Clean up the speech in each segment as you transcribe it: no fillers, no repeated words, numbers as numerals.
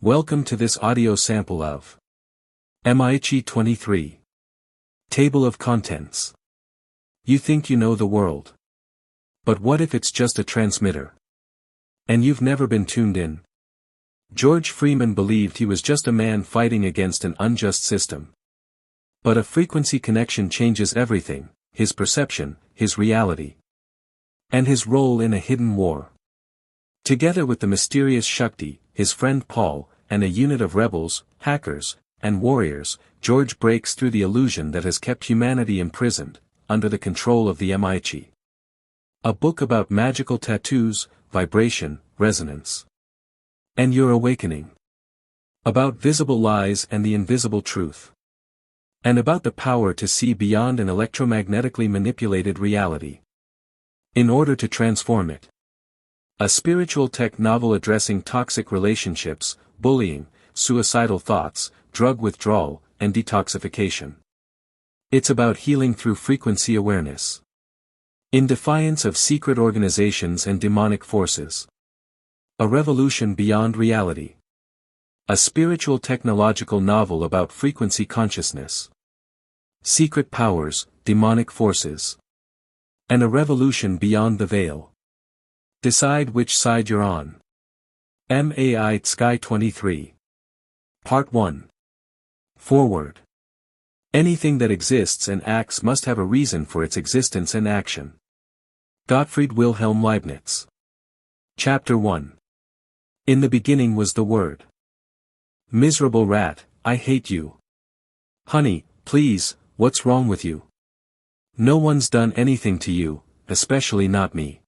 Welcome to this audio sample of EmAiTschi23. Table of Contents. You think you know the world. But what if it's just a transmitter? And you've never been tuned in? George Freeman believed he was just a man fighting against an unjust system. But a frequency connection changes everything, his perception, his reality, and his role in a hidden war. Together with the mysterious Shakti, his friend Paul, and a unit of rebels, hackers, and warriors, George breaks through the illusion that has kept humanity imprisoned, under the control of the Emaitschi. A book about magical tattoos, vibration, resonance, and your awakening. About visible lies and the invisible truth. And about the power to see beyond an electromagnetically manipulated reality, in order to transform it. A spiritual tech novel addressing toxic relationships, bullying, suicidal thoughts, drug withdrawal, and detoxification. It's about healing through frequency awareness. In defiance of secret organizations and demonic forces. A revolution beyond reality. A spiritual technological novel about frequency consciousness. Secret powers, demonic forces. And a revolution beyond the veil. Decide which side you're on. EmAiTschi23. Part 1. Forward. Anything that exists and acts must have a reason for its existence and action. Gottfried Wilhelm Leibniz. Chapter 1. In the beginning was the Word. Miserable rat, I hate you. Honey, please, what's wrong with you? No one's done anything to you, especially not me.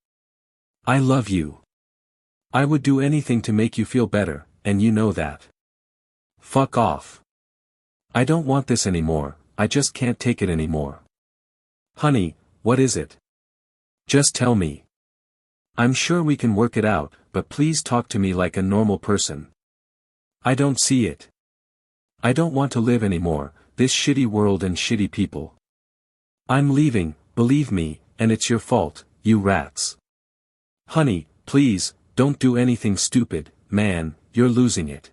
I love you. I would do anything to make you feel better, and you know that. Fuck off. I don't want this anymore, I just can't take it anymore. Honey, what is it? Just tell me. I'm sure we can work it out, but please talk to me like a normal person. I don't see it. I don't want to live anymore, this shitty world and shitty people. I'm leaving, believe me, and it's your fault, you rats. Honey, please, don't do anything stupid, man, you're losing it.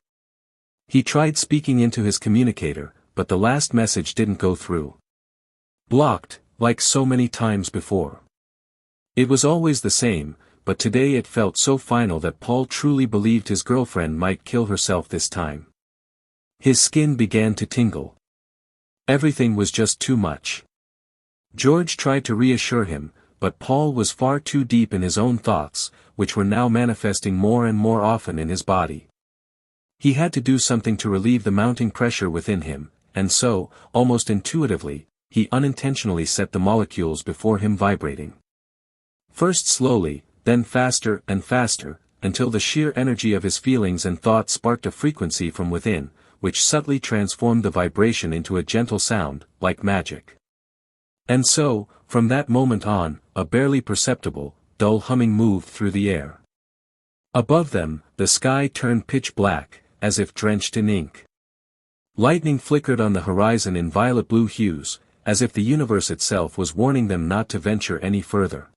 He tried speaking into his communicator, but the last message didn't go through. Blocked, like so many times before. It was always the same, but today it felt so final that Paul truly believed his girlfriend might kill herself this time. His skin began to tingle. Everything was just too much. George tried to reassure him, but Paul was far too deep in his own thoughts, which were now manifesting more and more often in his body. He had to do something to relieve the mounting pressure within him, and so, almost intuitively, he unintentionally set the molecules before him vibrating. First slowly, then faster and faster, until the sheer energy of his feelings and thoughts sparked a frequency from within, which subtly transformed the vibration into a gentle sound, like magic. And so, from that moment on, a barely perceptible, dull humming moved through the air. Above them, the sky turned pitch black, as if drenched in ink. Lightning flickered on the horizon in violet-blue hues, as if the universe itself was warning them not to venture any further.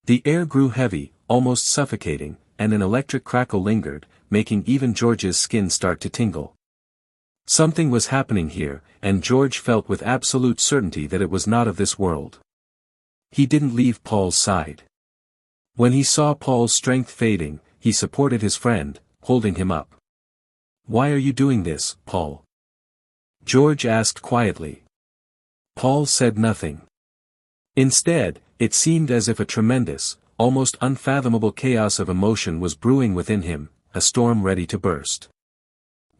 The air grew heavy, almost suffocating, and an electric crackle lingered, making even George's skin start to tingle. Something was happening here, and George felt with absolute certainty that it was not of this world. He didn't leave Paul's side. When he saw Paul's strength fading, he supported his friend, holding him up. Why are you doing this, Paul? George asked quietly. Paul said nothing. Instead, it seemed as if a tremendous, almost unfathomable chaos of emotion was brewing within him, a storm ready to burst.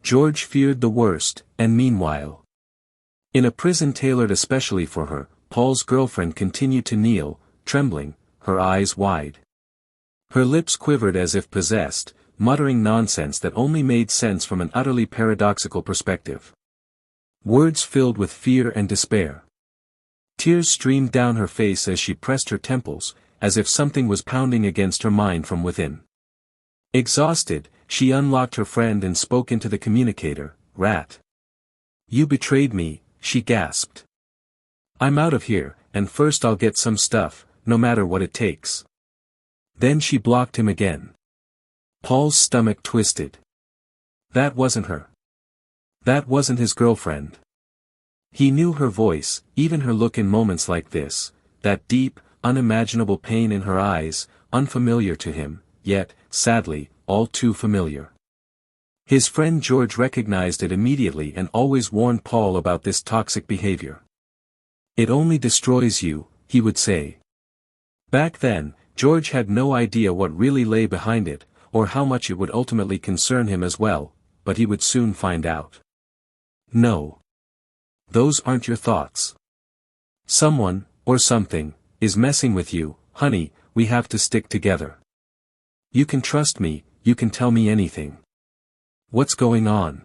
George feared the worst, and meanwhile, in a prison tailored especially for her, Paul's girlfriend continued to kneel, trembling, her eyes wide. Her lips quivered as if possessed, muttering nonsense that only made sense from an utterly paradoxical perspective. Words filled with fear and despair. Tears streamed down her face as she pressed her temples, as if something was pounding against her mind from within. Exhausted, she unlocked her friend and spoke into the communicator. Rat. You betrayed me, she gasped. I'm out of here, and first I'll get some stuff, no matter what it takes. Then she blocked him again. Paul's stomach twisted. That wasn't her. That wasn't his girlfriend. He knew her voice, even her look in moments like this, that deep, unimaginable pain in her eyes, unfamiliar to him, yet, sadly, all too familiar. His friend George recognized it immediately and always warned Paul about this toxic behavior. It only destroys you, he would say. Back then, George had no idea what really lay behind it, or how much it would ultimately concern him as well, but he would soon find out. No. Those aren't your thoughts. Someone, or something, is messing with you, honey, we have to stick together. You can trust me, you can tell me anything. What's going on?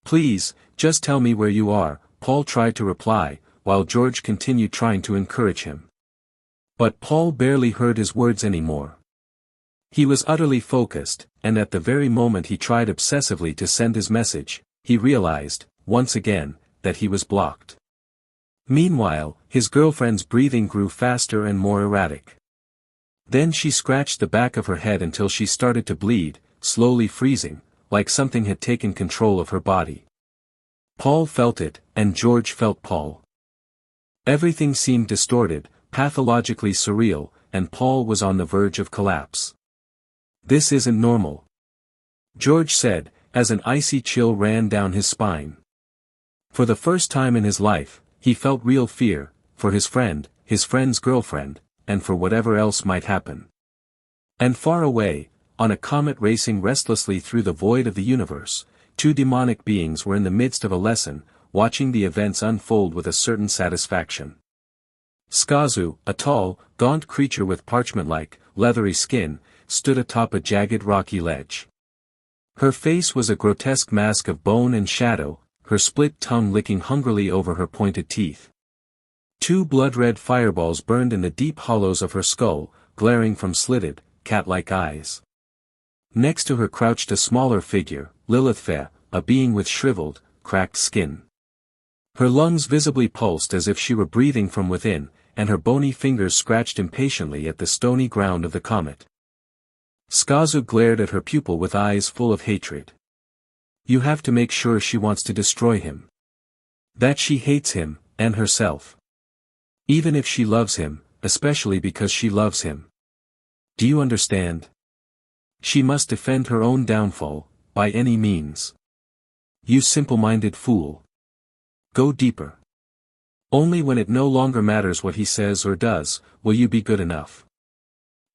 Please, just tell me where you are, Paul tried to reply, while George continued trying to encourage him. But Paul barely heard his words anymore. He was utterly focused, and at the very moment he tried obsessively to send his message, he realized, once again, that he was blocked. Meanwhile, his girlfriend's breathing grew faster and more erratic. Then she scratched the back of her head until she started to bleed, slowly freezing, like something had taken control of her body. Paul felt it, and George felt Paul. Everything seemed distorted, pathologically surreal, and Paul was on the verge of collapse. This isn't normal, George said, as an icy chill ran down his spine. For the first time in his life, he felt real fear, for his friend's girlfriend, and for whatever else might happen. And far away, on a comet racing restlessly through the void of the universe, two demonic beings were in the midst of a lesson, watching the events unfold with a certain satisfaction. Skazu, a tall, gaunt creature with parchment-like, leathery skin, stood atop a jagged rocky ledge. Her face was a grotesque mask of bone and shadow, her split tongue licking hungrily over her pointed teeth. Two blood-red fireballs burned in the deep hollows of her skull, glaring from slitted, cat-like eyes. Next to her crouched a smaller figure, Lilithfae, a being with shriveled, cracked skin. Her lungs visibly pulsed as if she were breathing from within, and her bony fingers scratched impatiently at the stony ground of the comet. Skazu glared at her pupil with eyes full of hatred. You have to make sure she wants to destroy him. That she hates him, and herself. Even if she loves him, especially because she loves him. Do you understand? She must defend her own downfall, by any means. You simple-minded fool. Go deeper. Only when it no longer matters what he says or does, will you be good enough.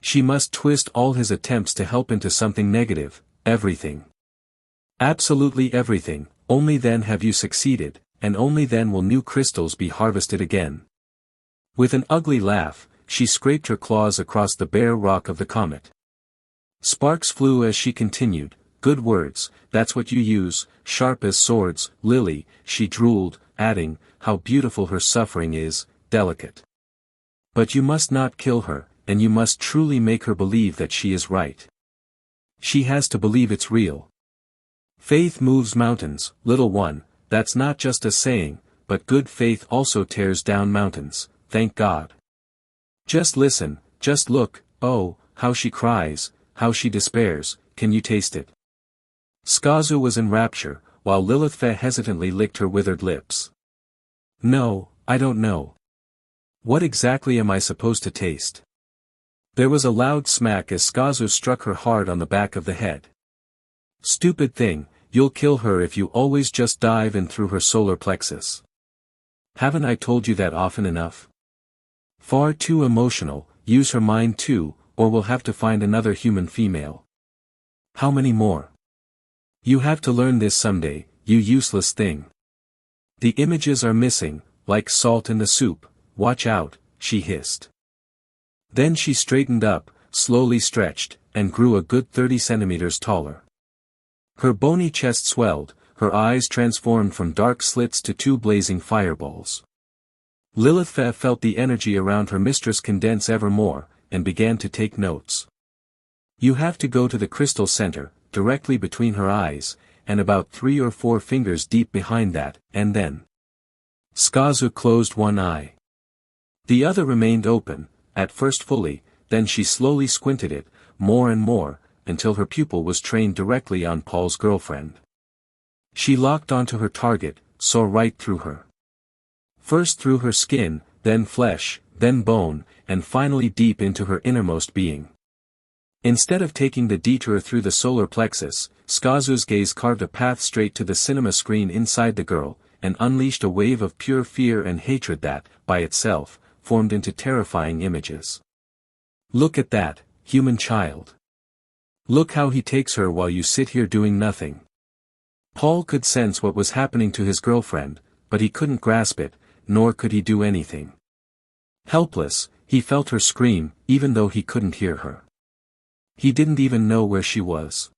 She must twist all his attempts to help into something negative, everything. Absolutely everything, only then have you succeeded, and only then will new crystals be harvested again. With an ugly laugh, she scraped her claws across the bare rock of the comet. Sparks flew as she continued, good words, that's what you use, sharp as swords, Lily, she drooled, adding, how beautiful her suffering is, delicate. But you must not kill her, and you must truly make her believe that she is right. She has to believe it's real. Faith moves mountains, little one, that's not just a saying, but good faith also tears down mountains, thank God. Just listen, just look, oh, how she cries, how she despairs, can you taste it? Skazu was in rapture, while Lilithfae hesitantly licked her withered lips. No, I don't know. What exactly am I supposed to taste? There was a loud smack as Skazu struck her hard on the back of the head. Stupid thing, you'll kill her if you always just dive in through her solar plexus. Haven't I told you that often enough? Far too emotional, use her mind too, or we'll have to find another human female. How many more? You have to learn this someday, you useless thing. The images are missing, like salt in the soup, watch out, she hissed. Then she straightened up, slowly stretched, and grew a good 30 centimeters taller. Her bony chest swelled, her eyes transformed from dark slits to two blazing fireballs. Lilithfae felt the energy around her mistress condense ever more, and began to take notes. You have to go to the crystal center, directly between her eyes, and about 3 or 4 fingers deep behind that, and then. Skazu closed one eye. The other remained open, at first fully, then she slowly squinted it, more and more, until her pupil was trained directly on Paul's girlfriend. She locked onto her target, saw right through her. First through her skin, then flesh, then bone, and finally deep into her innermost being. Instead of taking the detour through the solar plexus, TSCHI's gaze carved a path straight to the cinema screen inside the girl, and unleashed a wave of pure fear and hatred that, by itself, formed into terrifying images. Look at that, human child. Look how he takes her while you sit here doing nothing. Paul could sense what was happening to his girlfriend, but he couldn't grasp it, nor could he do anything. Helpless, he felt her scream, even though he couldn't hear her. He didn't even know where she was.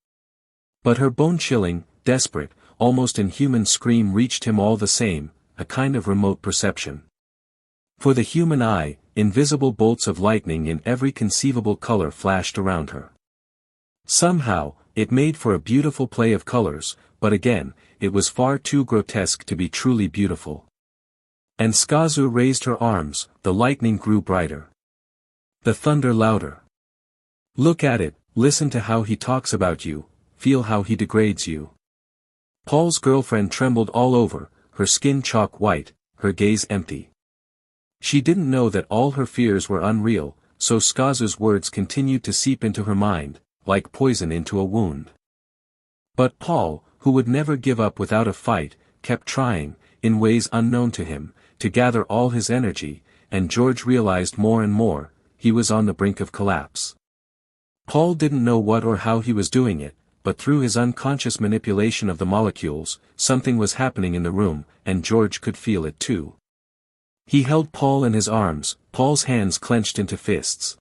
But her bone-chilling, desperate, almost inhuman scream reached him all the same, a kind of remote perception. For the human eye, invisible bolts of lightning in every conceivable color flashed around her. Somehow, it made for a beautiful play of colors, but again, it was far too grotesque to be truly beautiful. And TSCHI raised her arms, the lightning grew brighter. The thunder louder. Look at it, listen to how he talks about you, feel how he degrades you. Paul's girlfriend trembled all over, her skin chalk white, her gaze empty. She didn't know that all her fears were unreal, so TSCHI's words continued to seep into her mind, like poison into a wound. But Paul, who would never give up without a fight, kept trying, in ways unknown to him, to gather all his energy, and George realized more and more, he was on the brink of collapse. Paul didn't know what or how he was doing it, but through his unconscious manipulation of the molecules, something was happening in the room, and George could feel it too. He held Paul in his arms, Paul's hands clenched into fists.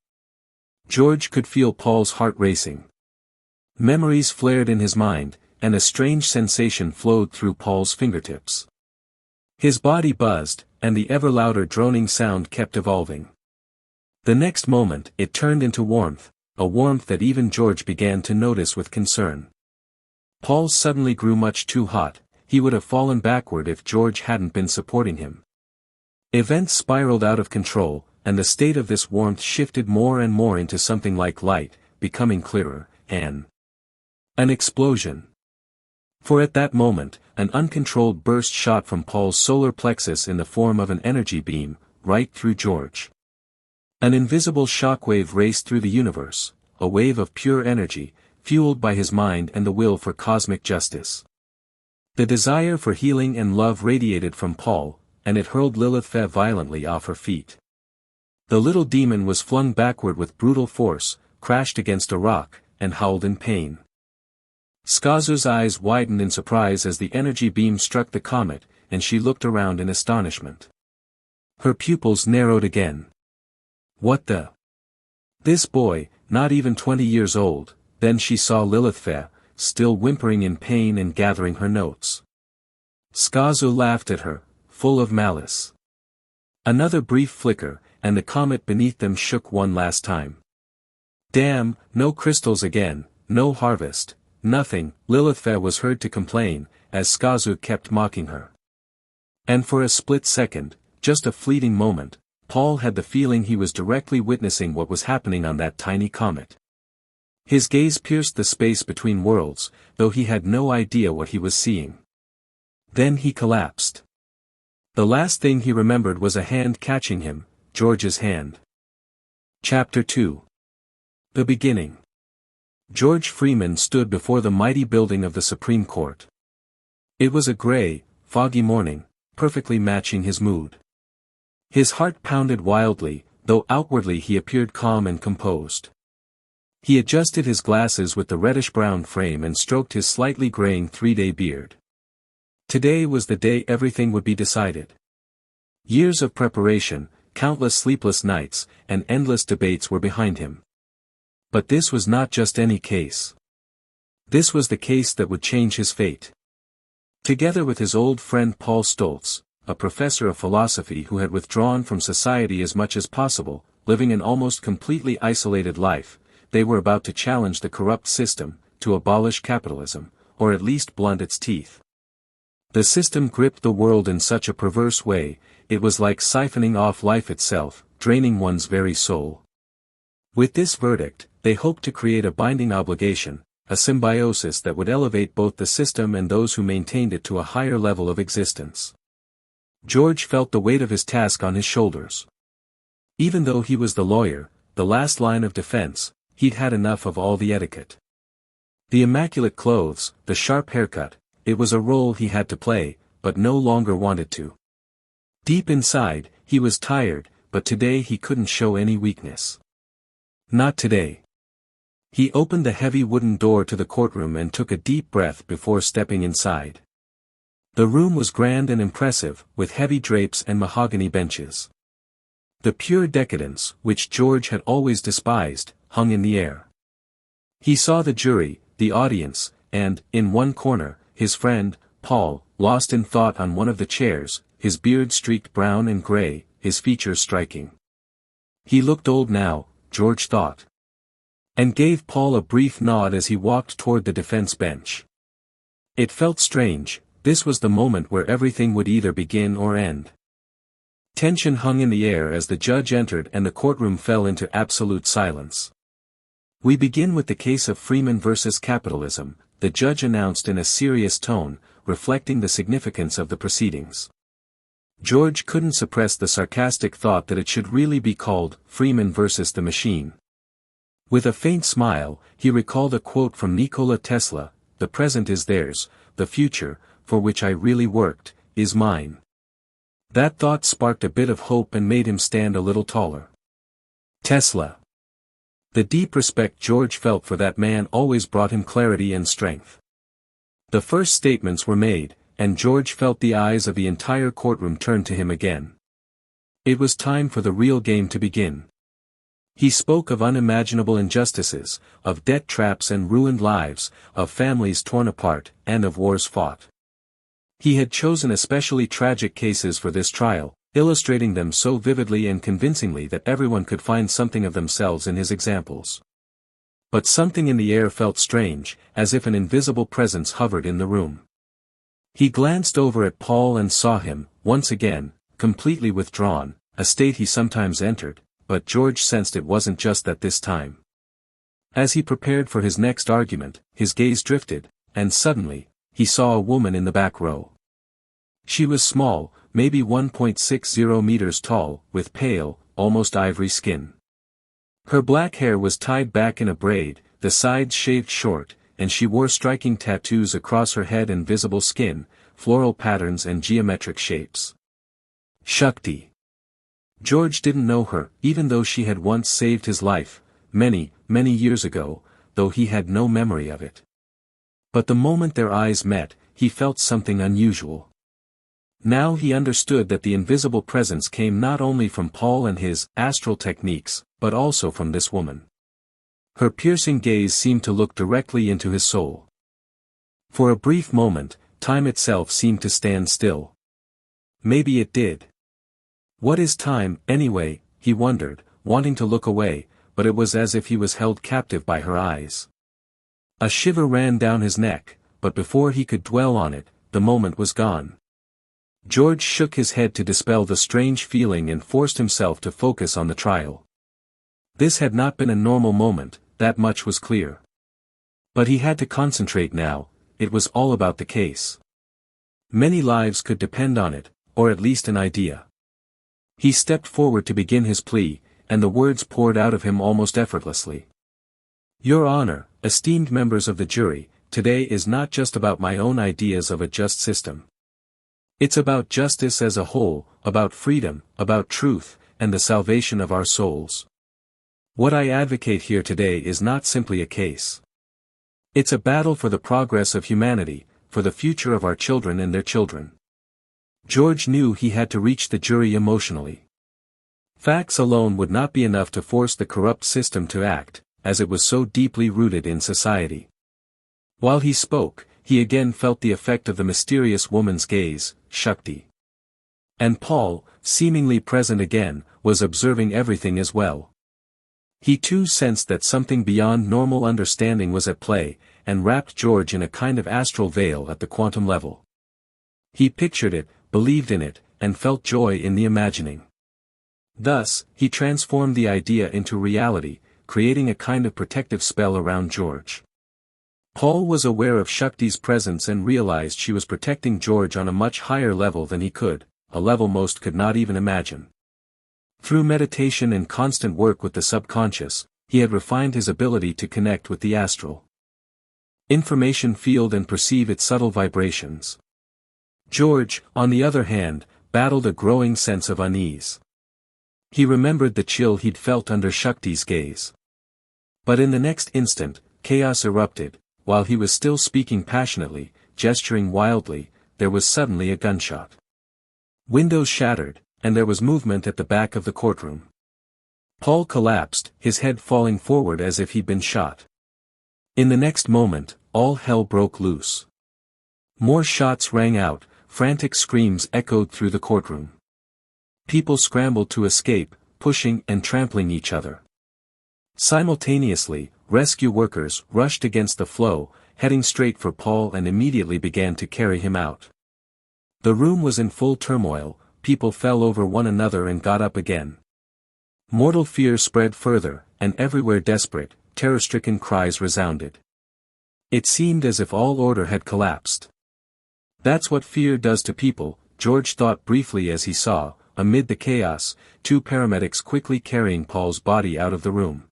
George could feel Paul's heart racing. Memories flared in his mind, and a strange sensation flowed through Paul's fingertips. His body buzzed, and the ever louder droning sound kept evolving. The next moment, it turned into warmth, a warmth that even George began to notice with concern. Paul suddenly grew much too hot, he would have fallen backward if George hadn't been supporting him. Events spiraled out of control, and the state of this warmth shifted more and more into something like light, becoming clearer, an explosion. For at that moment, an uncontrolled burst shot from Paul's solar plexus in the form of an energy beam, right through George. An invisible shockwave raced through the universe, a wave of pure energy, fueled by his mind and the will for cosmic justice. The desire for healing and love radiated from Paul, and it hurled Lilith violently off her feet. The little demon was flung backward with brutal force, crashed against a rock, and howled in pain. TSCHI's eyes widened in surprise as the energy beam struck the comet, and she looked around in astonishment. Her pupils narrowed again. What the? This boy, not even 20 years old, then she saw Lilith, still whimpering in pain and gathering her notes. TSCHI laughed at her, full of malice. Another brief flicker, and the comet beneath them shook one last time. Damn, no crystals again, no harvest, nothing, Lilith was heard to complain, as TSCHI kept mocking her. And for a split second, just a fleeting moment, Paul had the feeling he was directly witnessing what was happening on that tiny comet. His gaze pierced the space between worlds, though he had no idea what he was seeing. Then he collapsed. The last thing he remembered was a hand catching him, George's hand. Chapter 2. The Beginning. George Freeman stood before the mighty building of the Supreme Court. It was a gray, foggy morning, perfectly matching his mood. His heart pounded wildly, though outwardly he appeared calm and composed. He adjusted his glasses with the reddish-brown frame and stroked his slightly graying 3-day beard. Today was the day everything would be decided. Years of preparation, countless sleepless nights, and endless debates were behind him. But this was not just any case. This was the case that would change his fate. Together with his old friend Paul Stoltz, a professor of philosophy who had withdrawn from society as much as possible, living an almost completely isolated life, they were about to challenge the corrupt system, to abolish capitalism, or at least blunt its teeth. The system gripped the world in such a perverse way, it was like siphoning off life itself, draining one's very soul. With this verdict, they hoped to create a binding obligation, a symbiosis that would elevate both the system and those who maintained it to a higher level of existence. George felt the weight of his task on his shoulders. Even though he was the lawyer, the last line of defense, he'd had enough of all the etiquette. The immaculate clothes, the sharp haircut, it was a role he had to play, but no longer wanted to. Deep inside, he was tired, but today he couldn't show any weakness. Not today. He opened the heavy wooden door to the courtroom and took a deep breath before stepping inside. The room was grand and impressive, with heavy drapes and mahogany benches. The pure decadence, which George had always despised, hung in the air. He saw the jury, the audience, and, in one corner, his friend, Paul, lost in thought on one of the chairs, his beard streaked brown and gray, his features striking. He looked old now, George thought. And gave Paul a brief nod as he walked toward the defense bench. It felt strange, this was the moment where everything would either begin or end. Tension hung in the air as the judge entered and the courtroom fell into absolute silence. "We begin with the case of Freeman versus capitalism," the judge announced in a serious tone, reflecting the significance of the proceedings. George couldn't suppress the sarcastic thought that it should really be called Freeman versus the machine. With a faint smile, he recalled a quote from Nikola Tesla, "The present is theirs, the future, for which I really worked, is mine." That thought sparked a bit of hope and made him stand a little taller. Tesla. The deep respect George felt for that man always brought him clarity and strength. The first statements were made, and George felt the eyes of the entire courtroom turn to him again. It was time for the real game to begin. He spoke of unimaginable injustices, of debt traps and ruined lives, of families torn apart, and of wars fought. He had chosen especially tragic cases for this trial, illustrating them so vividly and convincingly that everyone could find something of themselves in his examples. But something in the air felt strange, as if an invisible presence hovered in the room. He glanced over at Paul and saw him, once again, completely withdrawn, a state he sometimes entered, but George sensed it wasn't just that this time. As he prepared for his next argument, his gaze drifted, and suddenly, he saw a woman in the back row. She was small, maybe 1.60 meters tall, with pale, almost ivory skin. Her black hair was tied back in a braid, the sides shaved short, and she wore striking tattoos across her head and visible skin, floral patterns and geometric shapes. Shakti. George didn't know her, even though she had once saved his life, many, many years ago, though he had no memory of it. But the moment their eyes met, he felt something unusual. Now he understood that the invisible presence came not only from Paul and his astral techniques, but also from this woman. Her piercing gaze seemed to look directly into his soul. For a brief moment, time itself seemed to stand still. Maybe it did. What is time, anyway, he wondered, wanting to look away, but it was as if he was held captive by her eyes. A shiver ran down his neck, but before he could dwell on it, the moment was gone. George shook his head to dispel the strange feeling and forced himself to focus on the trial. This had not been a normal moment, that much was clear. But he had to concentrate now, it was all about the case. Many lives could depend on it, or at least an idea. He stepped forward to begin his plea, and the words poured out of him almost effortlessly. "Your Honor, esteemed members of the jury, today is not just about my own ideas of a just system. It's about justice as a whole, about freedom, about truth, and the salvation of our souls. What I advocate here today is not simply a case. It's a battle for the progress of humanity, for the future of our children and their children." George knew he had to reach the jury emotionally. Facts alone would not be enough to force the corrupt system to act, as it was so deeply rooted in society. While he spoke, he again felt the effect of the mysterious woman's gaze, Shakti. And Paul, seemingly present again, was observing everything as well. He too sensed that something beyond normal understanding was at play, and wrapped George in a kind of astral veil at the quantum level. He pictured it, believed in it, and felt joy in the imagining. Thus, he transformed the idea into reality, creating a kind of protective spell around George. Paul was aware of Shakti's presence and realized she was protecting George on a much higher level than he could, a level most could not even imagine. Through meditation and constant work with the subconscious, he had refined his ability to connect with the astral information field and perceive its subtle vibrations. George, on the other hand, battled a growing sense of unease. He remembered the chill he'd felt under Shakti's gaze. But in the next instant, chaos erupted. While he was still speaking passionately, gesturing wildly, there was suddenly a gunshot. Windows shattered, and there was movement at the back of the courtroom. Paul collapsed, his head falling forward as if he'd been shot. In the next moment, all hell broke loose. More shots rang out, frantic screams echoed through the courtroom. People scrambled to escape, pushing and trampling each other. Simultaneously, rescue workers rushed against the flow, heading straight for Paul and immediately began to carry him out. The room was in full turmoil, people fell over one another and got up again. Mortal fear spread further, and everywhere desperate, terror-stricken cries resounded. It seemed as if all order had collapsed. That's what fear does to people, George thought briefly as he saw, amid the chaos, two paramedics quickly carrying Paul's body out of the room.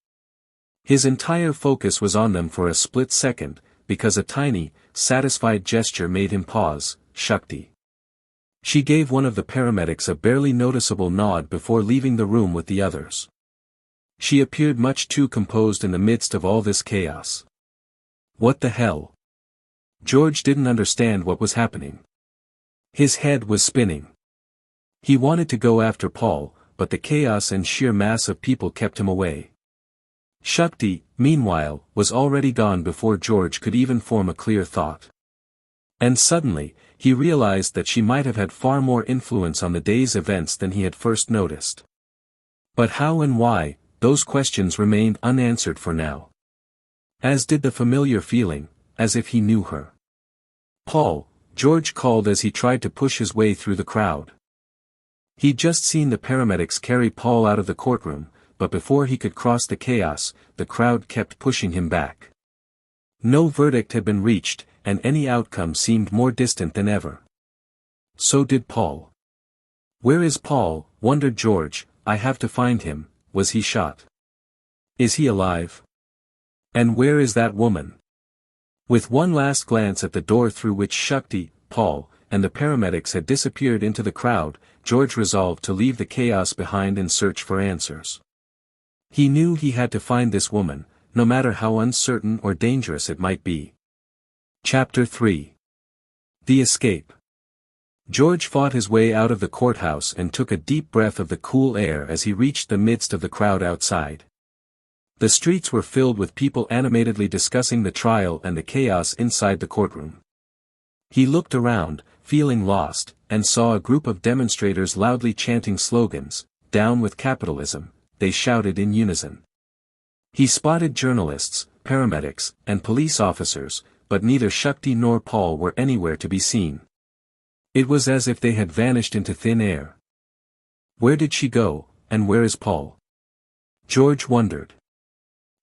His entire focus was on them for a split second, because a tiny, satisfied gesture made him pause. Shakti. She gave one of the paramedics a barely noticeable nod before leaving the room with the others. She appeared much too composed in the midst of all this chaos. What the hell? George didn't understand what was happening. His head was spinning. He wanted to go after Paul, but the chaos and sheer mass of people kept him away. Shakti, meanwhile, was already gone before George could even form a clear thought. And suddenly, he realized that she might have had far more influence on the day's events than he had first noticed. But how and why, those questions remained unanswered for now. As did the familiar feeling, as if he knew her. Paul, George called as he tried to push his way through the crowd. He'd just seen the paramedics carry Paul out of the courtroom, but before he could cross the chaos, the crowd kept pushing him back. No verdict had been reached, and any outcome seemed more distant than ever. So did Paul. Where is Paul, wondered George. I have to find him. Was he shot? Is he alive? And where is that woman? With one last glance at the door through which Shakti, Paul, and the paramedics had disappeared into the crowd, George resolved to leave the chaos behind and search for answers. He knew he had to find this woman, no matter how uncertain or dangerous it might be. Chapter 3. The Escape. George fought his way out of the courthouse and took a deep breath of the cool air as he reached the midst of the crowd outside. The streets were filled with people animatedly discussing the trial and the chaos inside the courtroom. He looked around, feeling lost, and saw a group of demonstrators loudly chanting slogans, "Down with capitalism," they shouted in unison. He spotted journalists, paramedics, and police officers, but neither Shakti nor Paul were anywhere to be seen. It was as if they had vanished into thin air. Where did she go, and where is Paul? George wondered.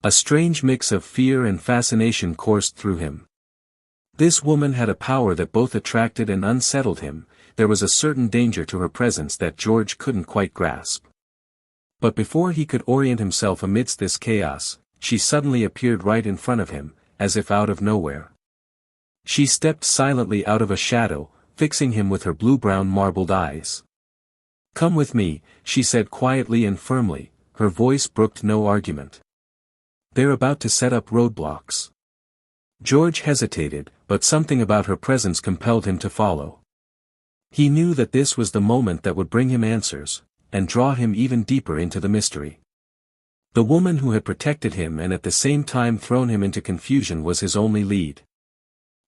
A strange mix of fear and fascination coursed through him. This woman had a power that both attracted and unsettled him. There was a certain danger to her presence that George couldn't quite grasp. But before he could orient himself amidst this chaos, she suddenly appeared right in front of him, as if out of nowhere. She stepped silently out of a shadow, fixing him with her blue-brown marbled eyes. "Come with me," she said quietly and firmly, her voice brooked no argument. "They're about to set up roadblocks." George hesitated, but something about her presence compelled him to follow. He knew that this was the moment that would bring him answers, and draw him even deeper into the mystery. The woman who had protected him and at the same time thrown him into confusion was his only lead.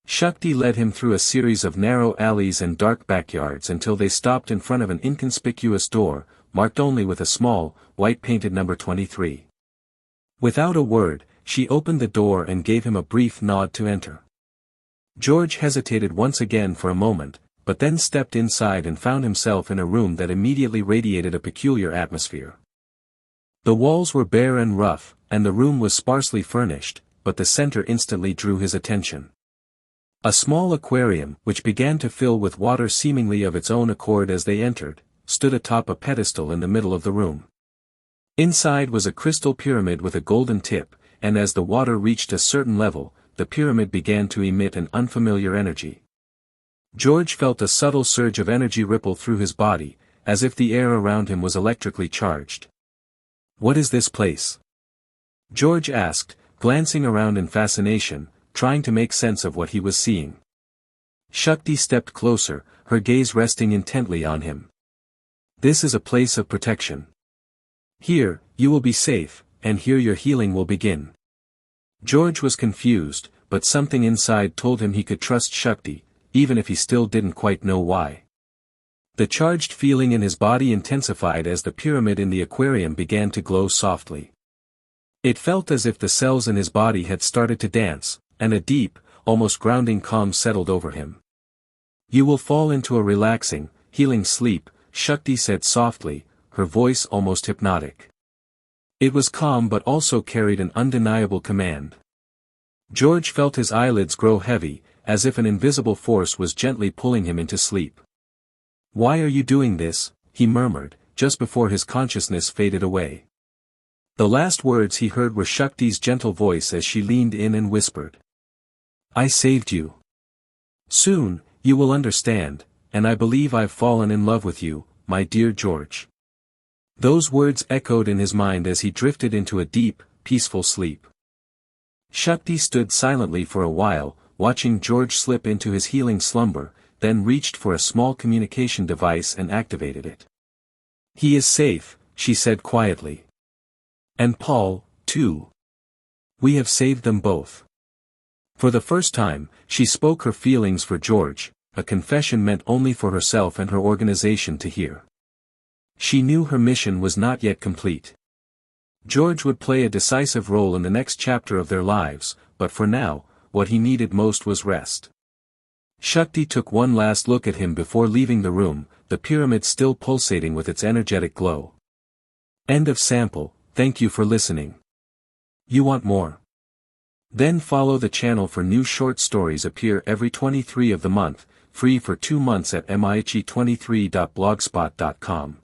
Shakti led him through a series of narrow alleys and dark backyards until they stopped in front of an inconspicuous door, marked only with a small, white-painted number 23. Without a word, she opened the door and gave him a brief nod to enter. George hesitated once again for a moment, but then stepped inside and found himself in a room that immediately radiated a peculiar atmosphere. The walls were bare and rough, and the room was sparsely furnished, but the center instantly drew his attention. A small aquarium, which began to fill with water seemingly of its own accord as they entered, stood atop a pedestal in the middle of the room. Inside was a crystal pyramid with a golden tip, and as the water reached a certain level, the pyramid began to emit an unfamiliar energy. George felt a subtle surge of energy ripple through his body, as if the air around him was electrically charged. "What is this place?" George asked, glancing around in fascination, trying to make sense of what he was seeing. Shakti stepped closer, her gaze resting intently on him. "This is a place of protection. Here, you will be safe, and here your healing will begin." George was confused, but something inside told him he could trust Shakti, even if he still didn't quite know why. The charged feeling in his body intensified as the pyramid in the aquarium began to glow softly. It felt as if the cells in his body had started to dance, and a deep, almost grounding calm settled over him. "You will fall into a relaxing, healing sleep," Shakti said softly, her voice almost hypnotic. It was calm but also carried an undeniable command. George felt his eyelids grow heavy, as if an invisible force was gently pulling him into sleep. "Why are you doing this?" he murmured, just before his consciousness faded away. The last words he heard were Shakti's gentle voice as she leaned in and whispered. "I saved you. Soon, you will understand, and I believe I've fallen in love with you, my dear George." Those words echoed in his mind as he drifted into a deep, peaceful sleep. Shakti stood silently for a while, watching George slip into his healing slumber, then reached for a small communication device and activated it. "He is safe," she said quietly. "And Paul, too. We have saved them both." For the first time, she spoke her feelings for George, a confession meant only for herself and her organization to hear. She knew her mission was not yet complete. George would play a decisive role in the next chapter of their lives, but for now, what he needed most was rest. Shakti took one last look at him before leaving the room, the pyramid still pulsating with its energetic glow. End of sample. Thank you for listening. You want more? Then follow the channel for new short stories appear every 23 of the month, free for 2 months at EmAiTschi23.blogspot.com.